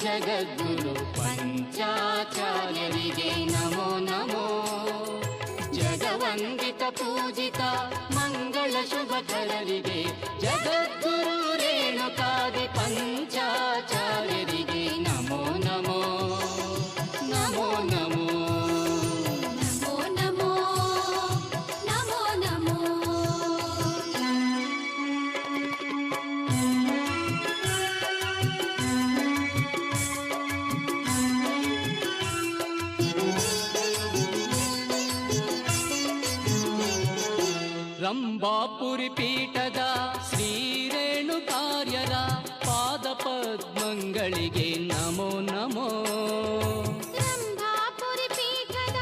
ಜಗದ್ಗುರು ಪಂಚಾಚಾರ್ಯರಿಗೆ ನಮೋ ನಮೋ. ಜಗವಂದಿತ ಪೂಜಿತ ಮಂಗಳ ಶುಭಕರರಿಗೆ ಜಗದ್ಗುರು ರೇಣುಕಾದಿ ಪಂಚಾಚಾರ್ಯರಿಗೆ ನಮೋ ನಮೋ ನಮೋ ನಮೋ. ರಂಭಾಪುರಿ ಪೀಠದ ಶ್ರೀ ರೇಣುಕಾರ್ಯರ ಪಾದ ಪದ್ಮಗಳಿಗೆ ನಮೋ ನಮೋ. ರಂಭಾಪುರಿ ಪೀಠದ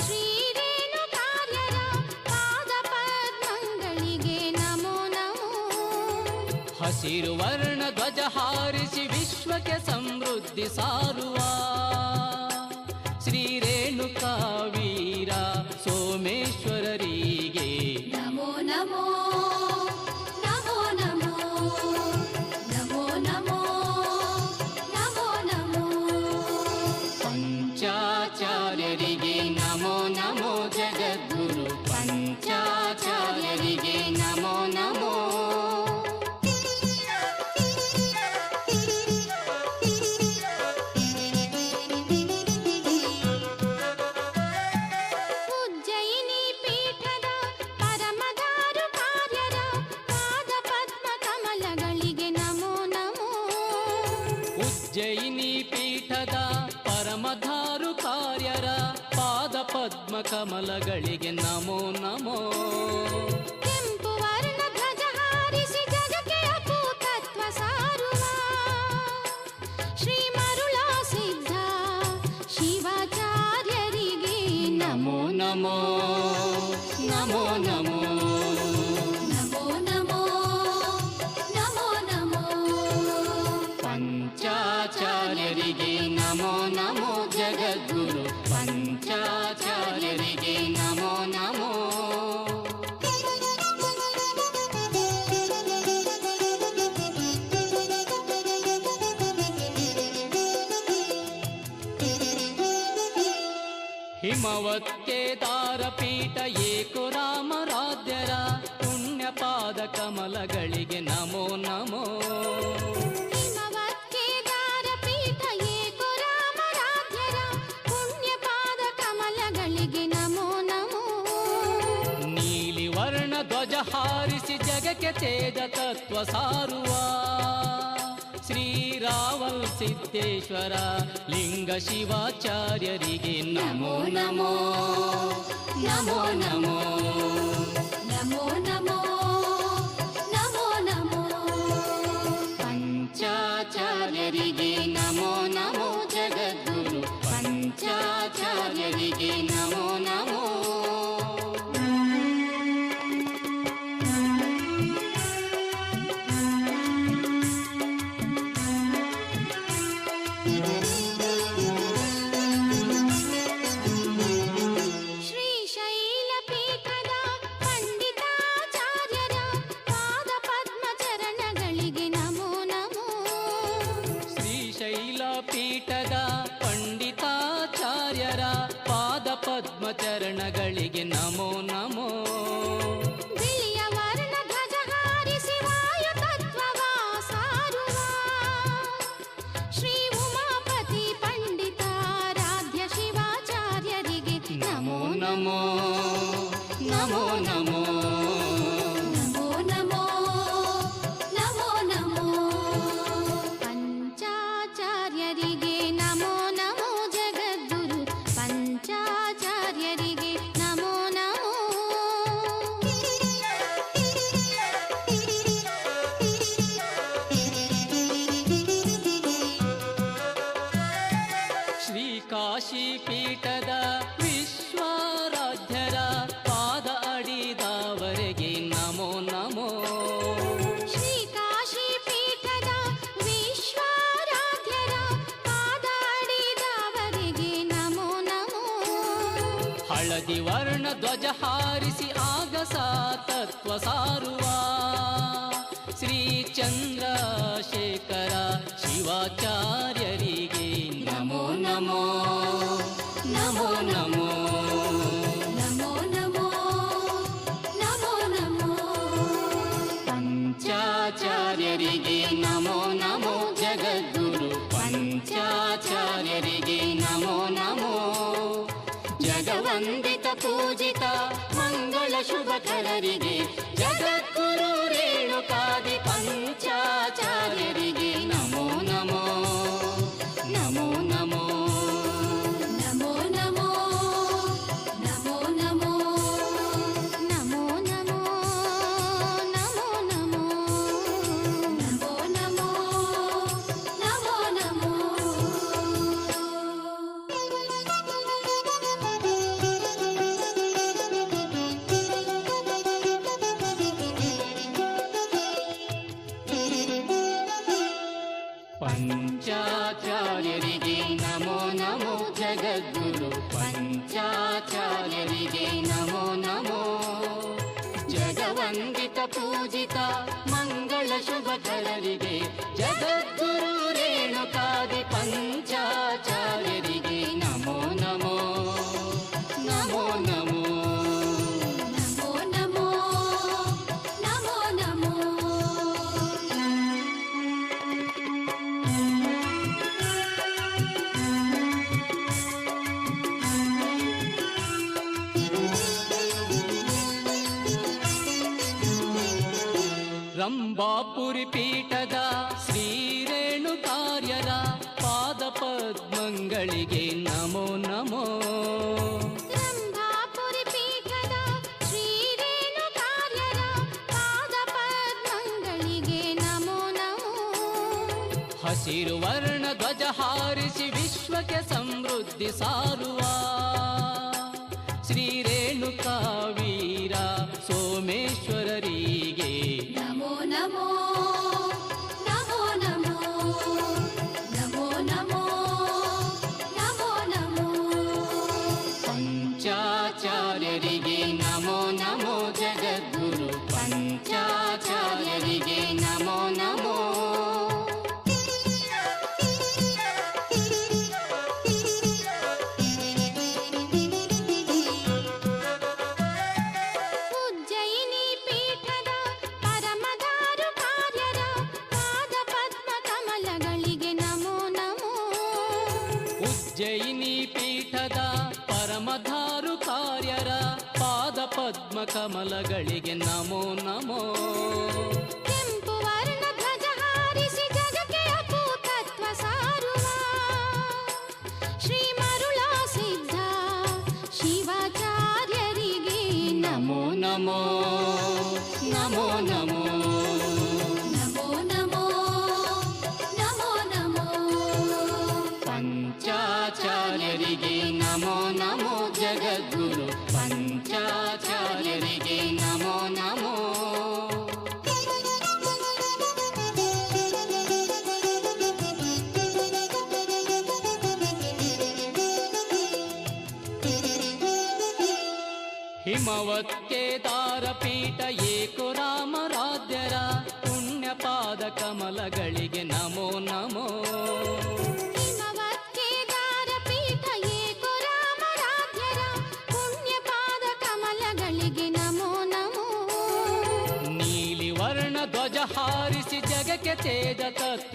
ಶ್ರೀ ರೇಣುಕಾರ್ಯರ ಪಾದ ಪದ್ಮಗಳಿಗೆ ನಮೋ ನಮೋ. ಹಸಿರು ವರ್ಣ ಧ್ವಜ ಹಾರಿಸಿ ವಿಶ್ವಕ್ಕೆ ಸಮೃದ್ಧಿ ಸಾರುವ ಶ್ರೀ ರೇಣುಕಾ ವೀರ ಸೋಮೇಶ್ವರರಿಗೆ ನಮೋ ನಮೋ ನಮೋ ನಮೋ ನಮೋ ನಮೋ ನಮೋ ನಮೋ. ಪಂಚಾಚಾರ್ಯರಿಗೆ ನಮೋ ನಮೋ. ಜಗದ್ಗುರು ಪಂಚಾಚಾರ್ಯರಿಗೆ ನಮೋ ನಮೋ. ಉಜ್ಜಯಿನಿ ಪೀಠದ ಪರಮಧಾರು ಕಾರ್ಯರ ಪಾದ ಪದ್ಮ ಕಮಲಗಳಿಗೆ ನಮೋ ನಮೋ. ಕೆಂಪು ವರ್ಣ ಧ್ವಜ ಹಾರಿಸಿ ಜಗಕ್ಕೆ ಅಪೂತತ್ವ ಸಾರುವ ಶ್ರೀ ಮರುಳಾ ಸಿದ್ಧ ಶಿವಾಚಾರ್ಯರಿಗೆ ನಮೋ ನಮೋ ನಮೋ ನಮೋ. ನಮೋ ನಮೋ ನಮೋ ನಮೋ. ಪಂಚಾಚಾರ್ಯರಿಗೆ ನಮೋ ನಮೋ. ಜಗದ್ಗುರು ಪಂಚಾಚಾರ್ಯರಿಗೆ ನಮೋ ನಮೋ. ಹಿಮವತ್ ಕೇದಾರ ಪೀಠ ಏಕೋ ರಾಮರಾಧ್ಯರ ಪುಣ್ಯ ಪಾದ ಕಮಲಗಳಿಗೆ ನಮೋ ನಮೋ. ಹಿಮವತ್ ಕೇದಾರ ಪೀಠ ಏಕೋ ರಾಮರಾಧ್ಯರ ಪುಣ್ಯ ಪಾದ ಕಮಲಗಳಿಗೆ ನಮೋ ನಮೋ. ನೀಲಿ ವರ್ಣ ಧ್ವಜ ಹಾರಿಸಿ ಜಗಕ್ಕೆ ತೇಜ ತತ್ವ ಸಾರುವ ಶ್ರೀ ರಾವಲ್ ಸಿದ್ದೇಶ್ವರ ಲಿಂಗ ಶಿವಾಚಾರ್ಯರಿಗೆ ನಮೋ ನಮೋ ನಮೋ ನಮೋ. ನಮೋ ನಮೋ ನಮೋ ನಮೋ. ಪಂಚಾಚಾರ್ಯರಿಗೆ ನಮೋ ನಮೋ. ಜಗದ್ಗುರು ಪಂಚಾಚಾರ್ಯರಿಗೆ ನಮೋ ನಮೋ. ಶ್ರೀಶೈಲ ಪೀಠದ ಪಂಡಿತಾಚಾರ್ಯರ ಪಾದ ಪದ್ಮ ಚರಣಗಳಿಗೆ ನಮೋ ನಮೋ. ಶ್ರೀಶೈಲ ಪೀಠದ ಪಂಡಿತಾಚಾರ್ಯರ ಪಾದ ಪದ್ಮ ಚರಣಗಳಿಗೆ ನಮೋ ನಮೋ. ಬಿಳಿಯ ವರ್ಣ ಧ್ವಜ ಹಾರಿಸಿ ವಾಯು ತತ್ವವ ಸಾರುವ ಶ್ರೀ ಉಮಾಪತಿ ಪಂಡಿತಾರಾಧ್ಯ ಶಿವಾಚಾರ್ಯರಿಗೆ ನಮೋ ನಮೋ ನಮೋ ನಮೋ. ನಮೋ ನಮೋ ನಮೋ ನಮೋ. ಪಂಚಾಚಾರ್ಯರಿಗೆ ನಮೋ ನಮೋ. ಜಗದ್ಗುರು ಪಂಚಾಚಾರ್ಯರಿಗೆ ನಮೋ ನಮೋ. ಶ್ರೀ ಕಾಶಿ ಪೀಠದ ವಿಶ್ವಾರಾಧ್ಯರ ಪಾದ ಅಡಿದವರೆಗೆ ನಮೋ ನಮೋ. ಶ್ರೀ ಕಾಶಿ ಪೀಠದ ವಿಶ್ವಾರಾಧ್ಯರ ಪಾದ ಅಡಿದವರಿಗೆ ನಮೋ ನಮೋ. ಹಳದಿ ವರ್ಣ ಧ್ವಜ ಹಾರಿಸಿ ಆಗಸ ತತ್ವ ಸಾರುವ ಶ್ರೀ ಚಂದ್ರಶೇಖರ ಶಿವಾಚಾರ್ಯರಿಗೆ ನಮೋ ನಮೋ ನಮೋ ನಮೋ ನಮೋ ನಮೋ ನಮೋ ಪಂಚಾಚಾರ್ಯರಿಗೆ ನಮೋ ನಮೋ ಜಗದ್ಗುರು ಪಂಚಾಚಾರ್ಯರಿಗೆ ನಮೋ ನಮೋ ಜಗವಂದಿತ ಪೂಜಿತ ಮಂಗಳ ಶುಭಕರರಿಗೆ ಜಗದ್ಗುರು ರೇಣುಕಾದಿ ಪಂಚಾಚಾರ್ಯರಿಗೆ ನಮೋ ನಮೋ ನಮೋ ನಮೋ ನಮೋ ನಮೋ ನಮೋ ನಮೋ ನಮೋ ನಮೋ ನಮೋ ನಮೋ ನಮೋ ನಮೋ ನಮೋ ನಮೋ ಪಂಚಾಚಾರ್ಯರಿಗೆ ನಮೋ ನಮೋ ಜಗದ್ಗುರು ಪಂಚಾಚಾರ್ಯರಿಗೆ ನಮೋ ನಮೋ ಜಗವಂದಿತ ಪೂಜಿತ ಮಂಗಳ ಶುಭಕರರಿಗೆ ಜಗದ್ಗುರು ರೇಣುಕಾದಿ ಪಂಚಾಚಾರ್ಯರಿಗೆ ನಮೋ ನಮೋ ನಮೋ ನಮೋ ನಮೋ ನಮೋ ನಮೋ ನಮೋ ರಂಭಾಪುರಿ ಪೀಠದ ಶ್ರೀ ರೇಣುಕಾರ್ಯರ ಪಾದ ಪದ್ಮಗಳಿಗೆ ನಮೋ ನಮೋ ರಂಭಾಪುರಿ ಪೀಠದ ಶ್ರೀ ರೇಣುಕಾರ್ಯರ ಪಾದ ಪದ್ಮಗಳಿಗೆ ನಮೋ ನಮೋ ಹಸಿರು ವರ್ಣ ಧ್ವಜ ಹಾರಿಸಿ ವಿಶ್ವಕ್ಕೆ ಸಮೃದ್ಧಿ ಸಾರುವ ಶ್ರೀ ರೇಣುಕಾ ವೀರ ಸೋಮೇಶ್ವರರಿಗೆ ನಮೋ ನಮೋ ನಮೋ ನಮೋ ನಮೋ ನಮೋ ನಮೋ ನಮೋ ಪಂಚಾಚಾರ್ಯರಿಗೆ ನಮೋ ನಮೋ ಜಗದ್ಗುರು ಪಂಚಾಚಾರ್ಯರಿಗೆ ನಮೋ ನಮೋ ಉಜ್ಜಯಿನಿ ಪೀಠದ ಪರಮದಾರು ಕಾರ್ಯರ ಪಾದ ಪದ್ಮ ಕಮಲಗಳಿಗೆ ನಮೋ ನಮೋ ಉಜ್ಜಯಿನಿ ಪೀಠದ ಪರಮಧಾರು ಕಾರ್ಯರ ಪಾದ ಪದ್ಮ ಕಮಲಗಳಿಗೆ ನಮೋ ನಮೋ ಕೆಂಪು ವರ್ಣ ಧ್ವಜ ಹಾರಿಸಿ ಜಗಕ್ಕೆ ಅಪೂತತ್ವ ಸಾರುವ ಶ್ರೀ ಮರುಳಾ ಸಿದ್ಧ ಶಿವಾಚಾರ್ಯರಿಗೆ ನಮೋ ನಮೋ ನಮೋ ನಮೋ ನಮೋ ನಮೋ ನಮೋ ನಮೋ ಪಂಚಾಚಾರ್ಯರಿಗೆ ನಮೋ ನಮೋ ಜಗದ್ಗುರು ಪಂಚಾಚಾರ್ಯರಿಗೆ ನಮೋ ನಮೋ ಹಿಮವತ್ ಕೇದಾರ ಪೀಠ ಏಕೋ ರಾಮರಾಧ್ಯರ ಪುಣ್ಯ ಪಾದ ಕಮಲಗಳಿಗೆ ನಮೋ ನಮೋ ಹಿಮವತ್ ಕೇದಾರ ಪೀಠ ಏಕೋ ರಾಮರಾಧ್ಯರ ಪುಣ್ಯ ಪಾದ ಕಮಲಗಳಿಗೆ ನಮೋ ನಮೋ ನೀಲಿ ವರ್ಣ ಧ್ವಜ ಹಾರಿಸಿ ಜಗಕ್ಕೆ ತೇಜ ತತ್ವ